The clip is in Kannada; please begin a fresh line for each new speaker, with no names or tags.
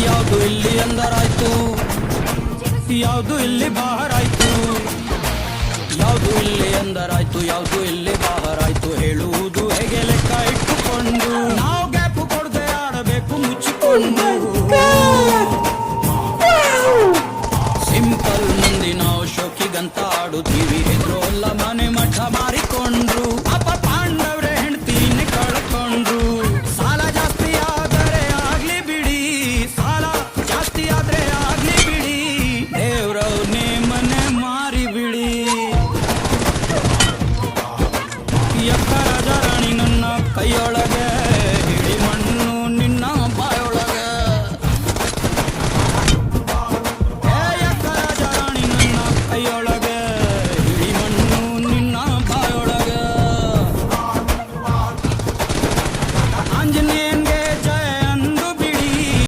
ಯಾವುದು ಇಲ್ಲಿ ಅಂದರಾಯ್ತು, ಯಾವುದು ಇಲ್ಲಿ ಬಾಹರಾಯ್ತು, ಯಾವುದು ಇಲ್ಲಿ ಅಂದರಾಯ್ತು, ಯಾವುದು ಇಲ್ಲಿ ಬಾಹರಾಯ್ತು, ಹೇಳುವುದು ಹೇಗೆ ಲೆಕ್ಕ ಇಟ್ಟುಕೊಂಡು ನಾವು ಗ್ಯಾಪು ಕೊಡದೆ ಆಡಬೇಕು ಮುಚ್ಚಿಕೊಂಡು. ಸಿಂಪಲ್ ಮಂದಿ ನಾವು ಶೋಕಿಗಂತ ಆಡುತ್ತೀವಿ, ಎದುರು